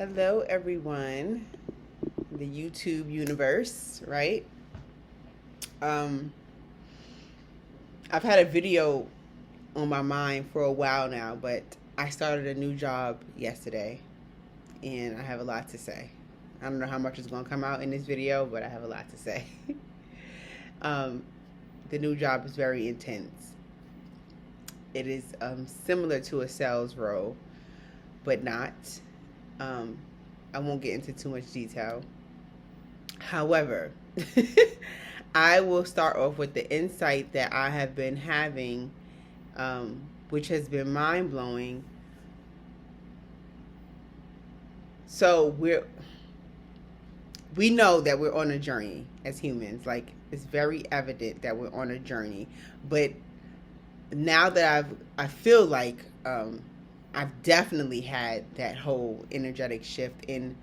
Hello, everyone. The YouTube universe, right? Um, I've had a video on my mind for a while now, but I started a new job yesterday, and I have a lot to say. I don't know how much is going to come out in this video, but I have a lot to say. um, the new job is very intense. It is similar to a sales role, but not. Um, I won't get into too much detail. However, I will start off with the insight that I have been having, which has been mind blowing. So we know that we're on a journey as humans. Like, it's very evident that we're on a journey. But now that I feel like I've definitely had that whole energetic shift. And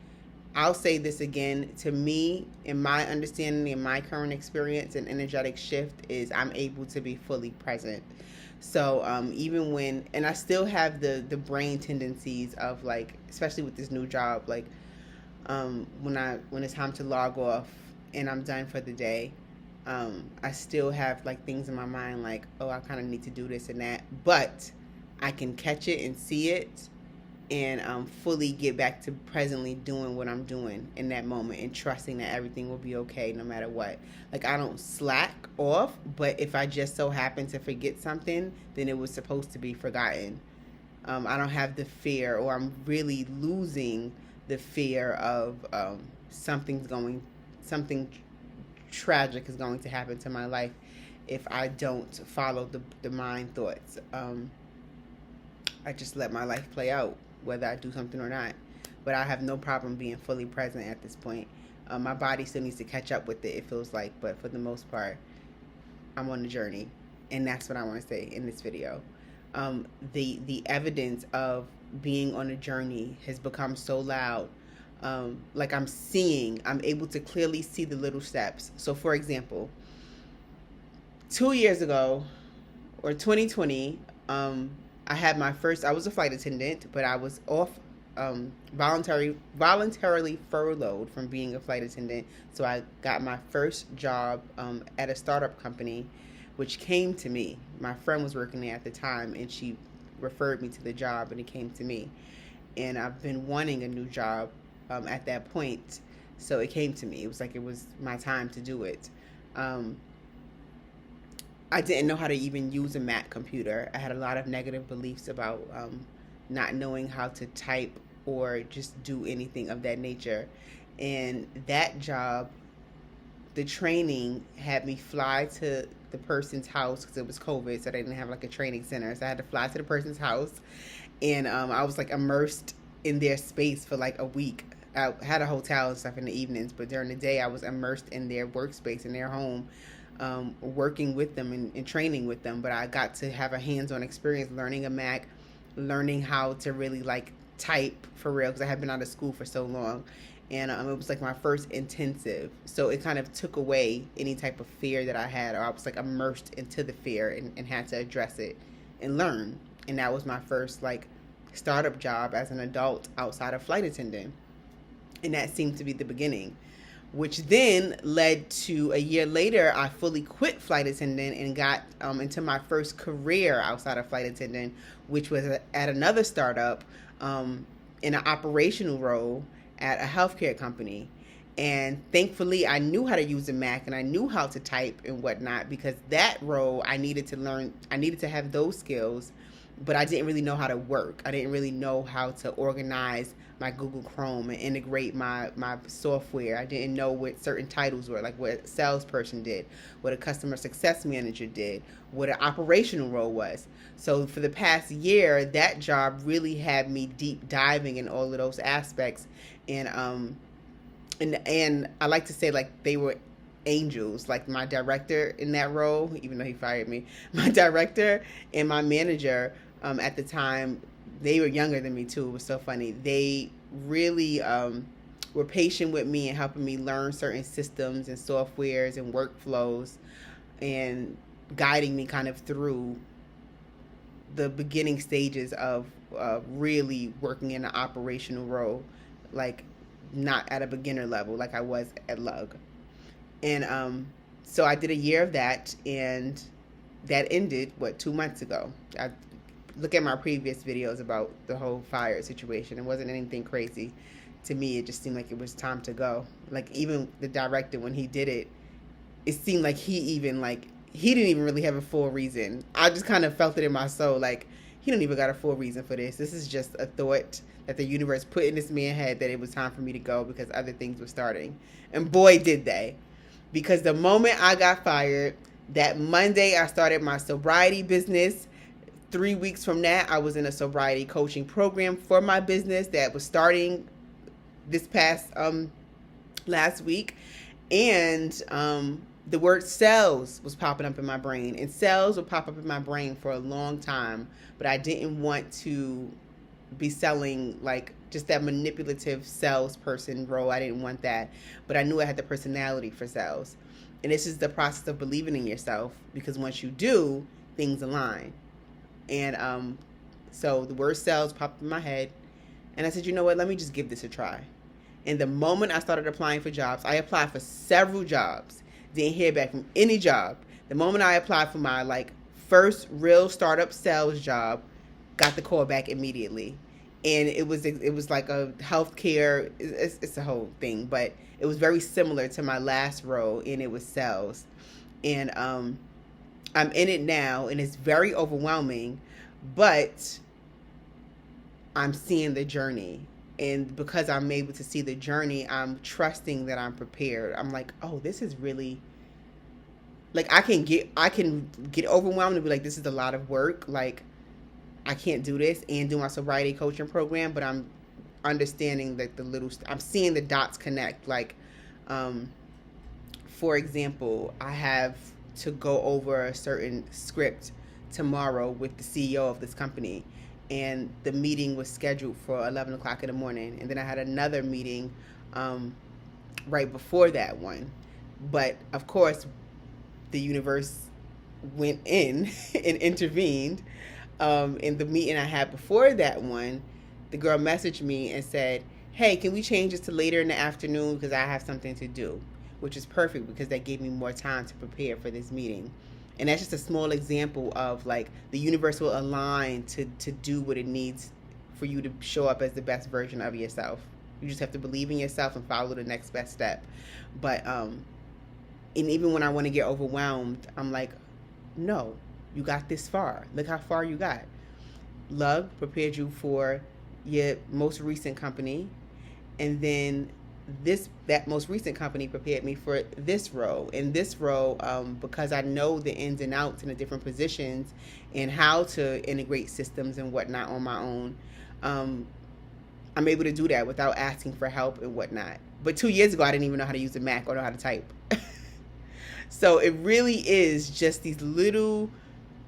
I'll say this again, to me, in my understanding, in my current experience, an energetic shift is I'm able to be fully present. So even when, and I still have the brain tendencies of, like, especially with this new job, like when it's time to log off and I'm done for the day, I still have like things in my mind like, oh, I kind of need to do this and that, but I can catch it and see it and fully get back to presently doing what I'm doing in that moment and trusting that everything will be okay no matter what. Like, I don't slack off, but if I just so happen to forget something, then it was supposed to be forgotten. I don't have the fear, or I'm really losing the fear of something tragic is going to happen to my life if I don't follow the mind thoughts. I just let my life play out, whether I do something or not. But I have no problem being fully present at this point. My body still needs to catch up with it, it feels like, but for the most part, I'm on the journey. And that's what I want to say in this video. The evidence of being on a journey has become so loud. Like, I'm able to clearly see the little steps. So, for example, 2 years ago, or 2020, I was a flight attendant, but I was off, voluntarily furloughed from being a flight attendant. So I got my first job at a startup company, which came to me. My friend was working there at the time, and she referred me to the job, and it came to me. And I've been wanting a new job at that point, so it came to me. It was like it was my time to do it. I didn't know how to even use a Mac computer. I had a lot of negative beliefs about not knowing how to type or just do anything of that nature. And that job, the training had me fly to the person's house because it was COVID, so they didn't have like a training center. So I had to fly to the person's house, and I was like immersed in their space for like a week. I had a hotel and stuff in the evenings, but during the day I was immersed in their workspace, in their home, working with them and training with them. But I got to have a hands-on experience learning a Mac, learning how to really like type for real, because I had been out of school for so long. And it was like my first intensive, so it kind of took away any type of fear that I had, or I was like immersed into the fear and had to address it and learn. And that was my first like startup job as an adult outside of flight attendant, and that seemed to be the beginning, which then led to a year later, I fully quit flight attendant and got into my first career outside of flight attendant, which was at another startup in an operational role at a healthcare company. And thankfully, I knew how to use a Mac and I knew how to type and whatnot, because that role I needed to have those skills, but I didn't really know how to work. I didn't really know how to organize my Google Chrome and integrate my software. I didn't know what certain titles were, like what a salesperson did, what a customer success manager did, what an operational role was. So for the past year, that job really had me deep diving in all of those aspects. And I like to say, like, they were angels. Like, my director in that role, even though he fired me, my director and my manager at the time, they were younger than me too. It was so funny. They really were patient with me and helping me learn certain systems and softwares and workflows, and guiding me kind of through the beginning stages of really working in an operational role like not at a beginner level like I was at Lug. And so I did a year of that, and that ended 2 months ago. I look at my previous videos about the whole fire situation. It wasn't anything crazy. To me, it just seemed like it was time to go. Like, even the director, when he did it, it seemed like he didn't even really have a full reason. I just kind of felt it in my soul, like, he don't even got a full reason for this. This is just a thought that the universe put in this man's head that it was time for me to go because other things were starting. And boy, did they. Because the moment I got fired, that Monday I started my sobriety business. 3 weeks from that, I was in a sobriety coaching program for my business that was starting this past last week. And the word sales was popping up in my brain. And sales would pop up in my brain for a long time. But I didn't want to be selling like just that manipulative salesperson role. I didn't want that. But I knew I had the personality for sales. And this is the process of believing in yourself. Because once you do, things align. And so the word sales popped in my head. And I said, you know what? Let me just give this a try. And the moment I started applying for jobs, I applied for several jobs. Didn't hear back from any job. The moment I applied for my first real startup sales job, got the call back immediately. And it was like a healthcare, it's a whole thing, but it was very similar to my last role, and it was sales. And I'm in it now, and it's very overwhelming, but I'm seeing the journey. And because I'm able to see the journey, I'm trusting that I'm prepared. I'm like, oh, this is really, like, I can get overwhelmed and be like, this is a lot of work. Like, I can't do this and do my sobriety coaching program, but I'm understanding that I'm seeing the dots connect. Like, for example, I have to go over a certain script tomorrow with the CEO of this company. And the meeting was scheduled for 11 o'clock in the morning. And then I had another meeting right before that one. But, of course, the universe went in and intervened. In the meeting I had before that one, the girl messaged me and said, hey, can we change this to later in the afternoon because I have something to do, which is perfect because that gave me more time to prepare for this meeting. And that's just a small example of like the universe will align to do what it needs for you to show up as the best version of yourself. You just have to believe in yourself and follow the next best step. But and even when I want to get overwhelmed, I'm like, no, you got this far. Look how far you got. Love prepared you for your most recent company, and then that most recent company prepared me for this role. In this role, because I know the ins and outs and the different positions and how to integrate systems and whatnot on my own, I'm able to do that without asking for help and whatnot. But 2 years ago, I didn't even know how to use a Mac or know how to type. So it really is just these little,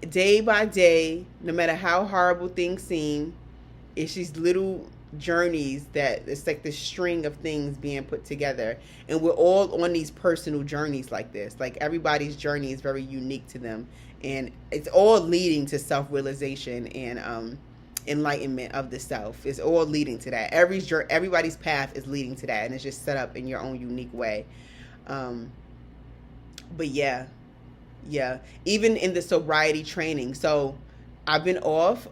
day by day, no matter how horrible things seem, it's these little journeys that it's like this string of things being put together, and we're all on these personal journeys like this. Like, everybody's journey is very unique to them, and it's all leading to self-realization and enlightenment of the self. It's all leading to that. Everybody's path is leading to that, and it's just set up in your own unique way. But yeah, even in the sobriety training, so I've been off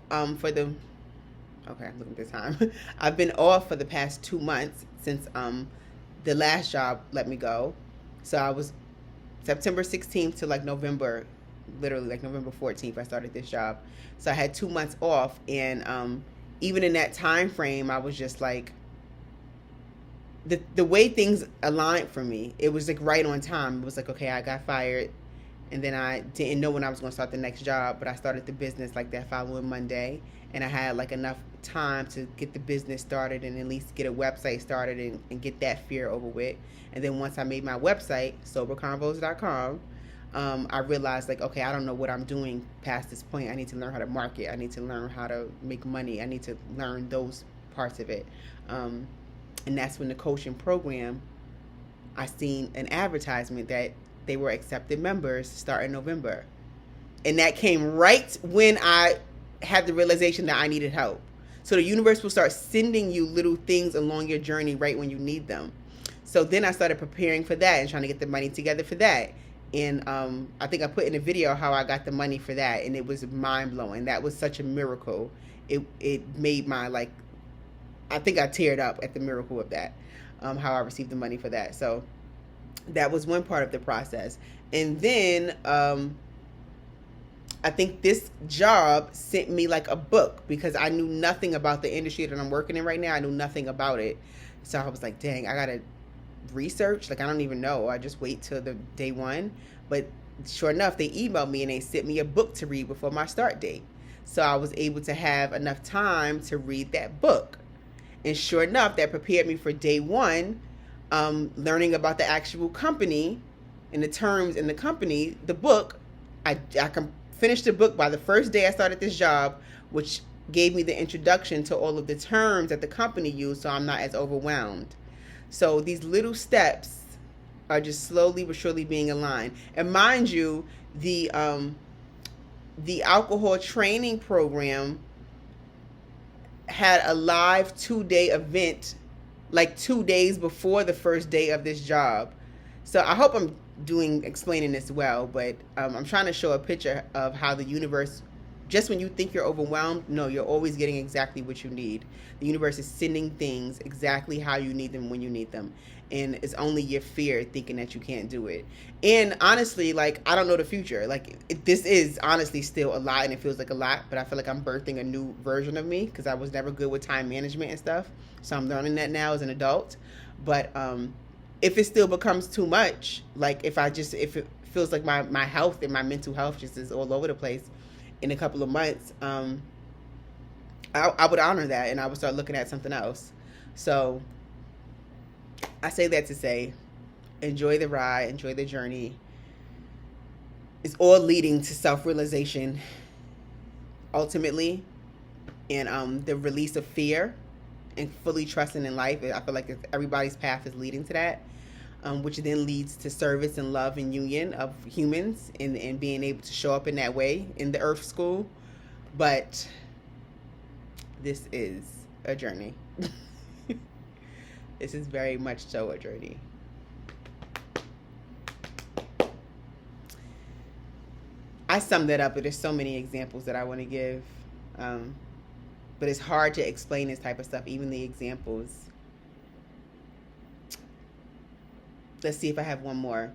okay, I'm looking at this time. I've been off for the past 2 months since the last job let me go. So I was September 16th to November, literally November 14th, I started this job. So I had 2 months off, and even in that time frame, I was just like, the way things aligned for me, it was right on time. It was like, okay, I got fired, and then I didn't know when I was going to start the next job, but I started the business that following Monday. And I had enough time to get the business started and at least get a website started and get that fear over with. And then once I made my website, soberconvos.com, I realized okay, I don't know what I'm doing past this point. I need to learn how to market. I need to learn how to make money. I need to learn those parts of it. And that's when the coaching program, I seen an advertisement that they were accepting members starting November. And that came right when I had the realization that I needed help. So the universe will start sending you little things along your journey right when you need them. So then I started preparing for that and trying to get the money together for that. And I think I put in a video how I got the money for that, and it was mind blowing. That was such a miracle. It made my, like, I think I teared up at the miracle of that, how I received the money for that. So that was one part of the process. And then I think this job sent me like a book, because I knew nothing about the industry that I'm working in right now. I knew nothing about it. So I was like, dang, I gotta research. Like, I don't even know. I just wait till the day one. But sure enough, they emailed me and they sent me a book to read before my start date. So I was able to have enough time to read that book. And sure enough, that prepared me for day one, learning about the actual company and the terms in the company. The book, I can finish the book by the first day I started this job, which gave me the introduction to all of the terms that the company used, so I'm not as overwhelmed. So these little steps are just slowly but surely being aligned. And mind you, the alcohol training program had a live 2-day event like 2 days before the first day of this job. So I hope I'm explaining this well, but I'm trying to show a picture of how the universe, just when you think you're overwhelmed, no, you're always getting exactly what you need. The universe is sending things exactly how you need them when you need them. And it's only your fear thinking that you can't do it. And honestly, like, I don't know the future. Like, this is honestly still a lot, and it feels like a lot, but I feel like I'm birthing a new version of me, because I was never good with time management and stuff. So I'm learning that now as an adult. But if it still becomes too much, like if it feels like my health and my mental health just is all over the place in a couple of months, I would honor that, and I would start looking at something else. So I say that to say, enjoy the ride, enjoy the journey. It's all leading to self-realization ultimately, and the release of fear and fully trusting in life. I feel like everybody's path is leading to that, which then leads to service and love and union of humans, and being able to show up in that way in the earth school. But this is a journey. This is very much so a journey. I summed it up, but there's so many examples that I want to give. But it's hard to explain this type of stuff, even the examples. Let's see if I have one more.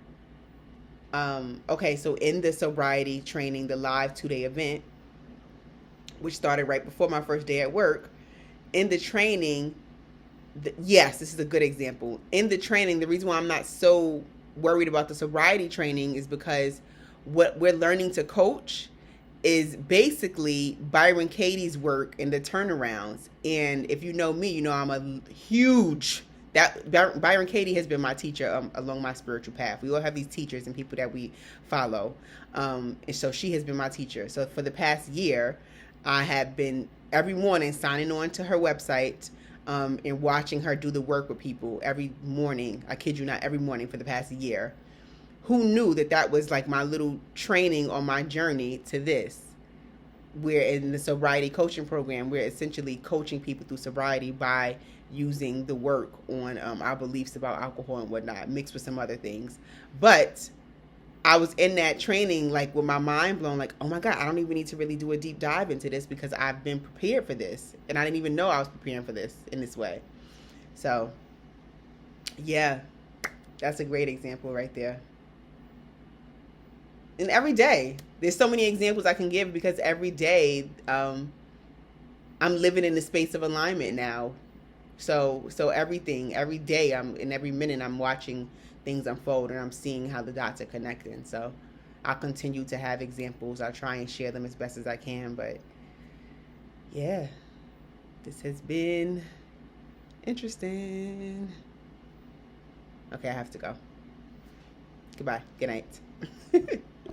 Okay, so in the sobriety training, the live 2-day event, which started right before my first day at work, in the training, yes, this is a good example. In the training, the reason why I'm not so worried about the sobriety training is because what we're learning to coach is basically Byron Katie's work in the turnarounds. And if you know me, you know I'm a huge, Byron Katie has been my teacher along my spiritual path. We all have these teachers and people that we follow. And so she has been my teacher. So for the past year, I have been every morning signing on to her website, and watching her do the work with people every morning. I kid you not, every morning for the past year. Who knew that was like my little training on my journey to this? We're in the sobriety coaching program. We're essentially coaching people through sobriety by using the work on our beliefs about alcohol and whatnot, mixed with some other things. But I was in that training like with my mind blown, like, oh my God, I don't even need to really do a deep dive into this, because I've been prepared for this. And I didn't even know I was preparing for this in this way. So yeah, that's a great example right there. And every day, there's so many examples I can give, because every day I'm living in the space of alignment now. So everything, every day, in every minute, I'm watching things unfold, and I'm seeing how the dots are connecting. So I'll continue to have examples. I'll try and share them as best as I can. But yeah, this has been interesting. Okay, I have to go. Goodbye. Good night.